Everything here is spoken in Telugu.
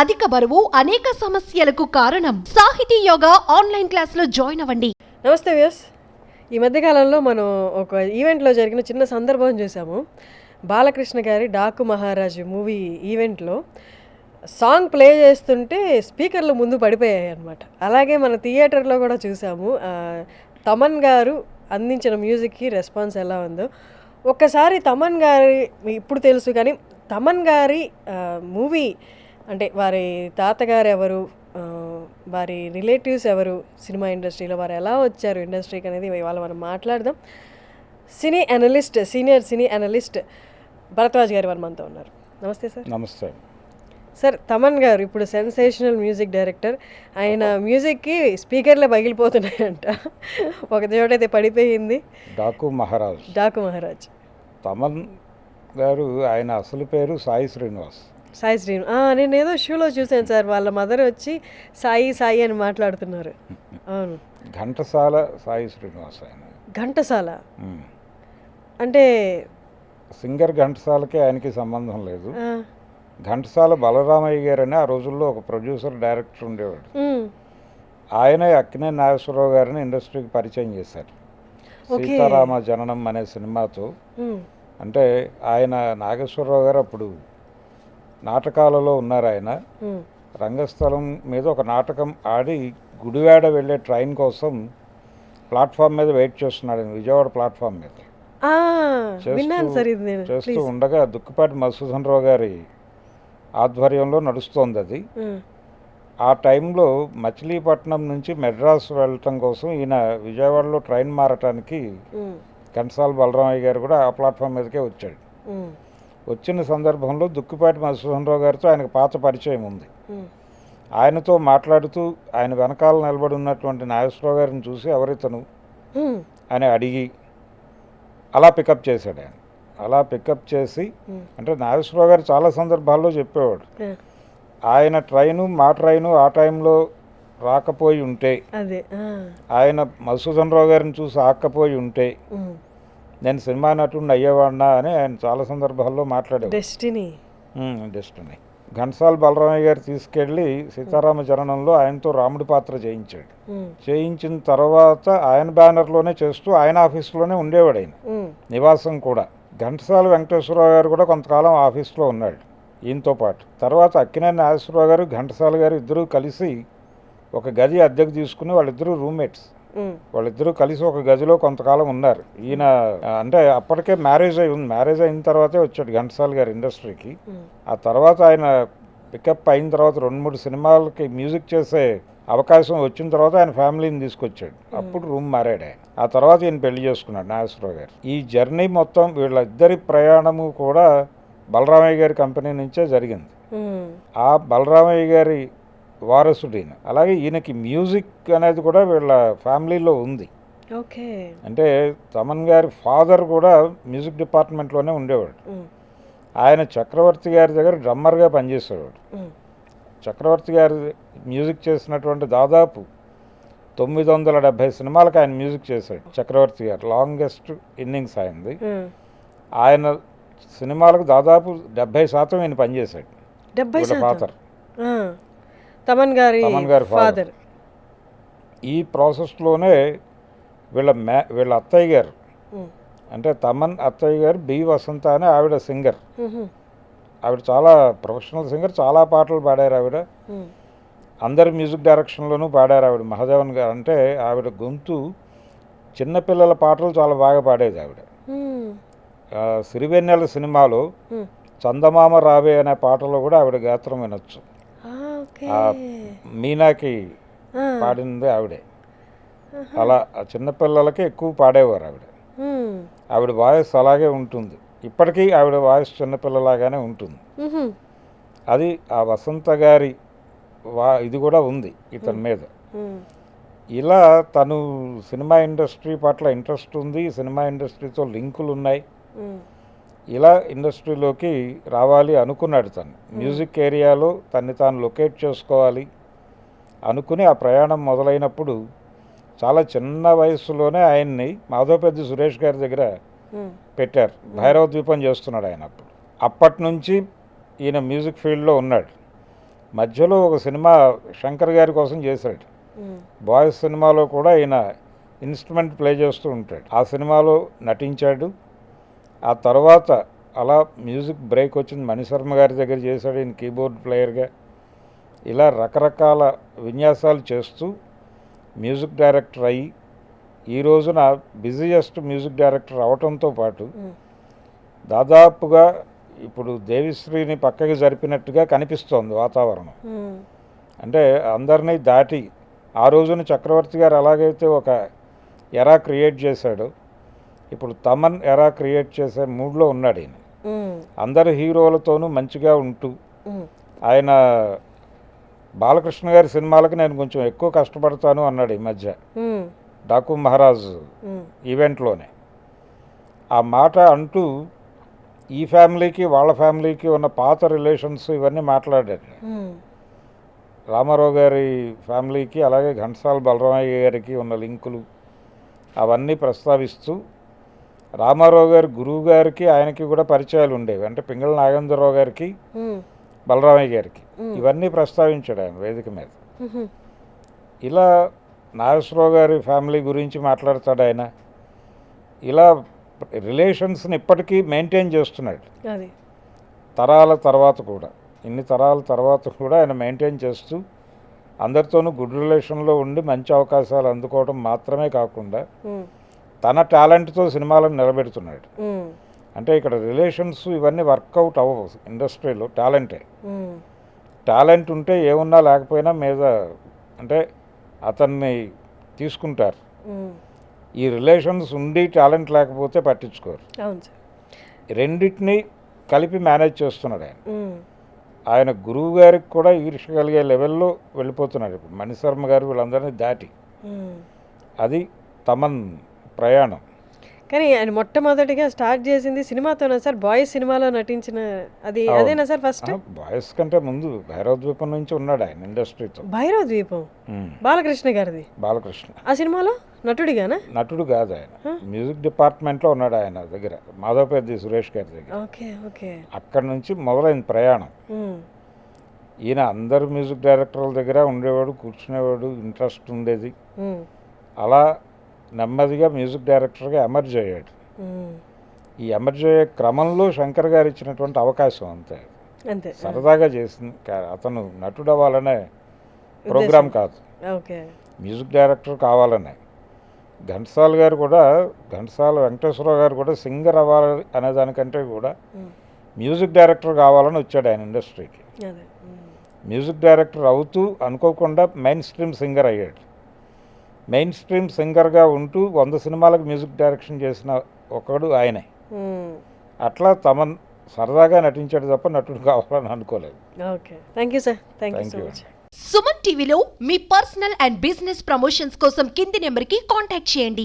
అధిక బరువు అనేక సమస్యలకు కారణం. సాహితీ యోగా ఆన్లైన్ క్లాసులో జాయిన్ అవ్వండి. నమస్తే వ్యూస్. ఈ మధ్యకాలంలో మనం ఒక ఈవెంట్లో జరిగిన చిన్న సందర్భం చూసాము. బాలకృష్ణ గారి డాకు మహారాజ్ మూవీ ఈవెంట్లో సాంగ్ ప్లే చేస్తుంటే స్పీకర్లు ముందు పడిపోయాయి అన్నమాట. అలాగే మన థియేటర్లో కూడా చూసాము. తమన్ గారు అందించిన మ్యూజిక్కి రెస్పాన్స్ ఎలా ఉందో ఒక్కసారి తమన్ గారి ఇప్పుడు తెలుసు, కానీ తమన్ గారి మూవీ అంటే వారి తాతగారు ఎవరు, వారి రిలేటివ్స్ ఎవరు సినిమా ఇండస్ట్రీలో, వారు ఎలా వచ్చారు ఇండస్ట్రీకి అనేది ఇవాళ మనం మాట్లాడదాం. Cine analyst, senior cine analyst Bharadwaj గారు వారు మనతో ఉన్నారు. నమస్తే సార్. నమస్తే సార్. తమన్ గారు ఇప్పుడు సెన్సేషనల్ మ్యూజిక్ డైరెక్టర్. ఆయన మ్యూజిక్కి స్పీకర్లే పగిలిపోతున్నాయంట. ఒక చోటైతే పడిపోయింది. డాకు మహారాజ్. తమన్ గారు ఆయన అసలు పేరు సాయి శ్రీనివాస్. నేను ఏదో షోలో చూసాను సార్. వాళ్ళ మదర్ వచ్చి సాయి అని మాట్లాడుతున్నారు. అవును, ఘంటసాల సాయి శ్రీనివాస్. ఆయన ఘంటసాల అంటే సింగర్. ఘంటసాలకి ఆయనకి సంబంధం లేదు. ఘంటసాల బలరామయ్య గారు అని ఆ రోజుల్లో ఒక ప్రొడ్యూసర్ డైరెక్టర్ ఉండేవాడు. ఆయన అక్కినే నాగేశ్వరరావు గారిని ఇండస్ట్రీకి పరిచయం చేశారు సీతారామ జననం అనే సినిమాతో. అంటే ఆయన నాగేశ్వరరావు గారు అప్పుడు నాటకాలలో ఉన్నారు. ఆయన రంగస్థలం మీద ఒక నాటకం ఆడి గుడివాడ వెళ్ళే ట్రైన్ కోసం ప్లాట్ఫామ్ మీద వెయిట్ చేస్తున్నాడు, విజయవాడ ప్లాట్ఫామ్ మీద చేస్తూ ఉండగా దుక్కిపాటి మధుసూదన్ రావు గారి ఆధ్వర్యంలో నడుస్తోంది అది. ఆ టైంలో మచిలీపట్నం నుంచి మెడ్రాస్ వెళ్ళటం కోసం ఈయన విజయవాడలో ట్రైన్ మారటానికి ఘంటసాల బలరామయ్య గారు కూడా ఆ ప్లాట్ఫామ్ మీదకే వచ్చాడు. వచ్చిన సందర్భంలో దుక్కిపాటి మధుసూదన్ రావు గారితో ఆయనకు పాత పరిచయం ఉంది. ఆయనతో మాట్లాడుతూ ఆయన వెనకాల నిలబడి ఉన్నటువంటి నాగేశ్వరరావు గారిని చూసి ఎవరితను అని అడిగి అలా పికప్ చేశాడు. ఆయన అలా పికప్ చేసి, అంటే నాగేశ్వరరావు గారు చాలా సందర్భాల్లో చెప్పేవాడు, ఆయన మా ట్రైను ఆ టైంలో రాకపోయి ఉంటే, ఆయన మధుసూదన్ రావు గారిని చూసి ఆక్కపోయి ఉంటే నేను సినిమా నటుడిని అయ్యేవాడినా అని ఆయన చాలా సందర్భాల్లో మాట్లాడేవాడు. డెస్టినీ. ఘంటసాల బలరామయ్య గారు తీసుకెళ్ళి సీతారామ జననంలో ఆయనతో రాముడి పాత్ర చేయించాడు. చేయించిన తర్వాత ఆయన బ్యానర్లోనే చేస్తూ ఆయన ఆఫీస్లోనే ఉండేవాడు. ఆయన నివాసం కూడా. ఘంటసాల వెంకటేశ్వరరావు గారు కూడా కొంతకాలం ఆఫీస్లో ఉన్నాడు ఈయనతో పాటు. తర్వాత అక్కినేని నాగేశ్వరరావు గారు ఘంటసాల గారు ఇద్దరూ కలిసి ఒక గది అద్దెకు తీసుకుని వాళ్ళిద్దరూ రూమ్మేట్స్. వాళ్ళిద్దరూ కలిసి ఒక గదిలో కొంతకాలం ఉన్నారు. ఈయన అంటే అప్పటికే మ్యారేజ్ అయిన తర్వాతే వచ్చాడు ఘంటసాల గారు ఇండస్ట్రీకి. ఆ తర్వాత ఆయన పికప్ అయిన తర్వాత 2-3 సినిమాలకి మ్యూజిక్ చేసే అవకాశం వచ్చిన తర్వాత ఆయన ఫ్యామిలీని తీసుకొచ్చాడు. అప్పుడు రూమ్ మారాడు ఆయన. ఆ తర్వాత ఈయన పెళ్లి చేసుకున్నాడు నాగేశ్వరరావు గారు. ఈ జర్నీ మొత్తం వీళ్ళిద్దరి ప్రయాణము కూడా బలరామయ్య గారి కంపెనీ నుంచే జరిగింది. ఆ బలరామయ్య గారి వారసుడు ఈయన. అలాగే ఈయనకి మ్యూజిక్ అనేది కూడా వీళ్ళ ఫ్యామిలీలో ఉంది. అంటే తమన్ గారి ఫాదర్ కూడా మ్యూజిక్ డిపార్ట్మెంట్లోనే ఉండేవాడు. ఆయన చక్రవర్తి గారి దగ్గర డ్రమ్మర్గా పనిచేసేవాడు. చక్రవర్తి గారి మ్యూజిక్ చేసినటువంటి దాదాపు 970 సినిమాలకు ఆయన మ్యూజిక్ చేశాడు చక్రవర్తి గారు. లాంగెస్ట్ ఇన్నింగ్స్ ఆయనది. ఆయన సినిమాలకు దాదాపు 70% ఈయన పనిచేశాడు. ఫాదర్ తమన్ గారి ఫాదర్. ఈ ప్రాసెస్లోనే వీళ్ళ అత్తయ్య గారు, అంటే తమన్ అత్తయ్య గారు బి వసంత అని ఆవిడ సింగర్. ఆవిడ చాలా ప్రొఫెషనల్ సింగర్, చాలా పాటలు పాడారు ఆవిడ. అందరి మ్యూజిక్ డైరెక్షన్లోనూ పాడారు ఆవిడ. మహాదేవన్ గారు అంటే ఆవిడ గొంతు చిన్నపిల్లల పాటలు చాలా బాగా పాడేది ఆవిడ. సిరివెన్నెల సినిమాలో చందమామ రావే అనే పాటలో కూడా ఆవిడ గాత్రం వినొచ్చు. మీనాకి పాడింది ఆవిడే. అలా చిన్నపిల్లలకి ఎక్కువ పాడేవారు ఆవిడ. ఆవిడ వాయిస్ అలాగే ఉంటుంది ఇప్పటికీ. ఆవిడ వాయిస్ చిన్నపిల్లలాగానే ఉంటుంది. అది ఆ వసంత గారి ఇది కూడా ఉంది ఇతని మీద. ఇలా తను సినిమా ఇండస్ట్రీ పట్ల ఇంట్రెస్ట్ ఉంది, సినిమా ఇండస్ట్రీతో లింకులు ఉన్నాయి. ఇలా ఇండస్ట్రీలోకి రావాలి అనుకున్నాడు. తను మ్యూజిక్ ఏరియాలో తన్ని తాను లొకేట్ చేసుకోవాలి అనుకుని ఆ ప్రయాణం మొదలైనప్పుడు చాలా చిన్న వయసులోనే ఆయన్ని మాధవపెద్ది సురేష్ గారి దగ్గర పెట్టారు. భైరవ ద్వీపం చేస్తున్నాడు ఆయన అప్పుడు. అప్పటి నుంచి ఈయన మ్యూజిక్ ఫీల్డ్లో ఉన్నాడు. మధ్యలో ఒక సినిమా శంకర్ గారి కోసం చేశాడు. బాయ్స్ సినిమాలో కూడా ఈయన ఇన్స్ట్రుమెంట్ ప్లే చేస్తూ ఉంటాడు. ఆ సినిమాలో నటించాడు. ఆ తర్వాత అలా మ్యూజిక్ బ్రేక్ వచ్చింది, మణిశర్మ గారి దగ్గర చేశాడు ఈయన కీబోర్డ్ ప్లేయర్గా. ఇలా రకరకాల విన్యాసాలు చేస్తూ మ్యూజిక్ డైరెక్టర్ అయ్యి ఈ రోజున బిజీయెస్ట్ మ్యూజిక్ డైరెక్టర్ అవటంతో పాటు దాదాపుగా ఇప్పుడు దేవిశ్రీని పక్కకి జరిపినట్టుగా కనిపిస్తోంది వాతావరణం. అంటే అందరినీ దాటి ఆ రోజున చక్రవర్తి గారు ఎలాగైతే ఒక ఎరా క్రియేట్ చేశాడో ఇప్పుడు తమన్ ఎరా క్రియేట్ చేసే మూడ్లో ఉన్నాడు ఈయన. అందరు హీరోలతోనూ మంచిగా ఉంటూ ఆయన బాలకృష్ణ గారి సినిమాలకు నేను కొంచెం ఎక్కువ కష్టపడతాను అన్నాడు ఈ మధ్య డాకు మహారాజ్ ఈవెంట్లోనే. ఆ మాట అంటూ ఈ ఫ్యామిలీకి వాళ్ళ ఫ్యామిలీకి ఉన్న పాత రిలేషన్స్ ఇవన్నీ మాట్లాడాడు. రామారావు గారి ఫ్యామిలీకి అలాగే ఘంటసాల బలరామయ్య గారికి ఉన్న లింకులు అవన్నీ ప్రస్తావిస్తూ రామారావు గారి గురువు గారికి ఆయనకి కూడా పరిచయాలు ఉండేవి. అంటే పింగళ నాగేంద్రరావు గారికి బలరామయ్య గారికి ఇవన్నీ ప్రస్తావించాడు ఆయన వేదిక మీద. ఇలా నాగేశ్వరరావు గారి ఫ్యామిలీ గురించి మాట్లాడతాడు ఆయన. ఇలా రిలేషన్స్ని ఇప్పటికీ మెయింటైన్ చేస్తున్నాడు తరాల తర్వాత కూడా. ఇన్ని తరాల తర్వాత కూడా ఆయన మెయింటైన్ చేస్తూ అందరితోనూ గుడ్ రిలేషన్లో ఉండి మంచి అవకాశాలు అందుకోవడం మాత్రమే కాకుండా తన టాలెంట్తో సినిమాలను నిలబెడుతున్నాడు. అంటే ఇక్కడ రిలేషన్స్ ఇవన్నీ వర్కౌట్ అవ్వవు ఇండస్ట్రీలో. టాలెంట్ ఉంటే ఏమున్నా లేకపోయినా మీద అంటే అతన్ని తీసుకుంటారు. ఈ రిలేషన్స్ ఉండి టాలెంట్ లేకపోతే పట్టించుకోరు. రెండింటినీ కలిపి మేనేజ్ చేస్తున్నాడు ఆయన. ఆయన గురువు గారికి కూడా ఈర్ష్య కలిగే లెవెల్లో వెళ్ళిపోతున్నాడు ఇప్పుడు మణిశర్మ గారు వీళ్ళందరినీ దాటి. అది తమన్ ప్రయాణం. కానీ ఆయన మొట్టమొదటిగా స్టార్ట్ చేసింది సినిమాతోనా సార్? బాయ్స్ సినిమాలో నటించిన అది అదేనా సార్ ఫస్ట్? బాయ్స్ కంటే ముందు భైరవ ద్వీపం నుంచి ఉన్నాడు ఆయన ఇండస్ట్రీతో. భైరవ ద్వీపం బాలకృష్ణ గారిది. బాలకృష్ణ ఆ సినిమాలో నటుడిగానా? నటుడు కాదు ఆయన, మ్యూజిక్ డిపార్ట్మెంట్లో ఉన్నాడు ఆయన దగ్గర, మాధవపేద్ది సురేష్ గారి దగ్గర. అక్కడ నుంచి మొదలైన ప్రయాణం. ఈయన అందరు మ్యూజిక్ డైరెక్టర్ల దగ్గర ఉండేవాడు, కూర్చునేవాడు, ఇంట్రెస్ట్ ఉండేది. అలా నెమ్మదిగా మ్యూజిక్ డైరెక్టర్గా ఎమర్జ్ అయ్యాడు. ఈ ఎమర్జ్ అయ్యే క్రమంలో శంకర్ గారు ఇచ్చినటువంటి అవకాశం అంతే. సరదాగా చేసింది, అతను నటుడు అవ్వాలనే ప్రోగ్రాం కాదు, మ్యూజిక్ డైరెక్టర్ కావాలనే. ఘంటసాల గారు కూడా, ఘంటసాల వెంకటేశ్వరరావు గారు కూడా సింగర్ అవ్వాలి అనే దానికంటే కూడా మ్యూజిక్ డైరెక్టర్ కావాలని వచ్చాడు ఆయన ఇండస్ట్రీకి. మ్యూజిక్ డైరెక్టర్ అవుతూ అనుకోకుండా మెయిన్ స్ట్రీమ్ సింగర్ అయ్యాడు. మెయిన్ స్ట్రీమ్ సింగర్గా ఉంటూ 100 సినిమాలకు మ్యూజిక్ డైరెక్షన్ చేసిన ఒకడు ఆయనే. అట్లా తమన్ సరదాగా నటించాడు తప్ప నటుడు కావాలని అనుకోలేదు. సుమన్ టీవీలో మీ పర్సనల్ అండ్ బిజినెస్ ప్రమోషన్స్ కోసం కింది నెంబర్కి కాంటాక్ట్ చేయండి.